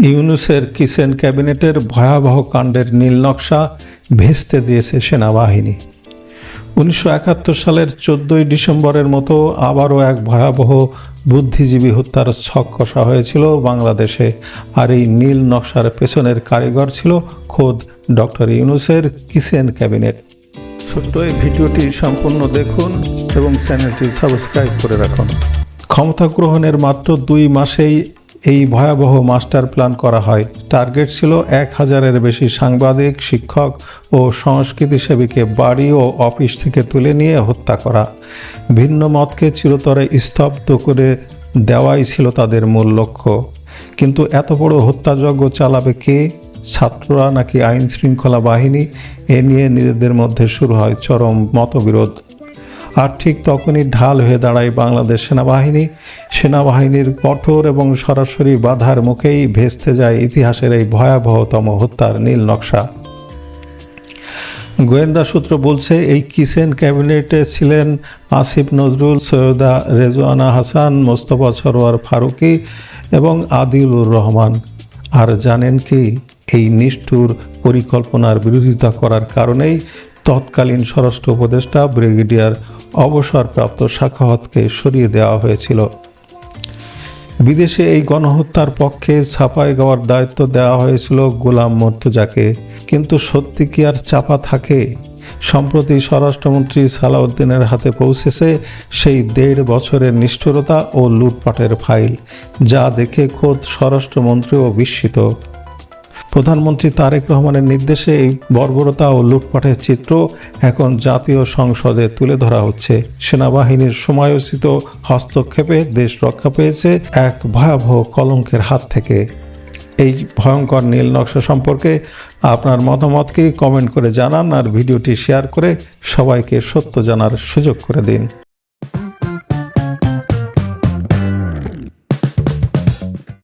ইউনূসের kitchen ক্যাবিনেটের ভয়াবহ কাণ্ডের নীল নকশা ভেস্তে দিয়েছে সেনাবাহিনী। 1971 সালের 14 ডিসেম্বরের মতো আবারও এক ভয়াবহ বুদ্ধিজীবী হত্যার ছক কষা হয়েছিল বাংলাদেশে। আর এই নীল নকশার পেছনের কারিগর ছিল খোদ ডক্টর ইউনূসের কিচেন ক্যাবিনেট। ছোট্ট এই ভিডিওটি সম্পূর্ণ দেখুন এবং চ্যানেলটি সাবস্ক্রাইব করে রাখুন। ক্ষমতা গ্রহণের মাত্র 2 মাসেই এই ভয়াবহ মাস্টার প্ল্যান করা হয়। টার্গেট ছিল 1000-এর বেশি সাংবাদিক, শিক্ষক ও সংস্কৃতিসেবীকে বাড়ি ও অফিস থেকে তুলে নিয়ে হত্যা করা। ভিন্ন মতকে চিরতরে স্তব্ধ করে দেওয়াই ছিল তাদের মূল লক্ষ্য। কিন্তু এত বড় হত্যাযজ্ঞ চালাবে কে? ছাত্ররা নাকি আইন শৃঙ্খলা বাহিনী? এ নিয়ে নিজেদের মধ্যে শুরু হয় চরম মতবিরোধ। আর ঠিক তখনই ঢাল হয়ে দাঁড়ায় বাংলাদেশ সেনাবাহিনীর কঠোর এবং সরাসরি বাধার মুখেই ভেস্তে যায় ইতিহাসের এই ভয়াবহতম হত্যার নীল নকশা। গোয়েন্দা সূত্র বলছে, এই কিচেন ক্যাবিনেটে ছিলেন আসিফ নজরুল, সৈয়দা রেজওয়ানা হাসান, মোস্তফা সরোয়ার ফারুকী এবং আদিলুর রহমান। আর জানেন কি, এই নিষ্ঠুর পরিকল্পনার বিরোধিতা করার কারণেই তৎকালীন স্বরাষ্ট্র উপদেষ্টা ব্রিগেডিয়ার অবসরপ্রাপ্ত সাখাওয়াতকে সরিয়ে দেওয়া হয়েছিল। বিদেশে এই গণহত্যার পক্ষে ছাপায় গাওয়ার দায়িত্ব দেওয়া হয়েছিল গোলাম মর্তুজাকে। কিন্তু সত্যি কি আর চাপা থাকে? সম্প্রতি স্বরাষ্ট্রমন্ত্রী সালাউদ্দিনের হাতে পৌঁছেছে সেই 1.5 বছরের নিষ্ঠুরতা ও লুটপাটের ফাইল, যা দেখে খোদ স্বরাষ্ট্রমন্ত্রীও বিস্মিত। প্রধানমন্ত্রী তারেক রহমানের নির্দেশে এই বর্বরতা ও লুটপাটের চিত্র এখন জাতীয় সংসদে তুলে ধরা হচ্ছে। সেনাবাহিনীর সময়োচিত হস্তক্ষেপে দেশ রক্ষা পেয়েছে এক ভয়াবহ কলঙ্কের হাত থেকে। এই ভয়ঙ্কর নীল নকশা সম্পর্কে আপনার মতামতকে কমেন্ট করে জানান আর ভিডিওটি শেয়ার করে সবাইকে সত্য জানার সুযোগ করে দিন।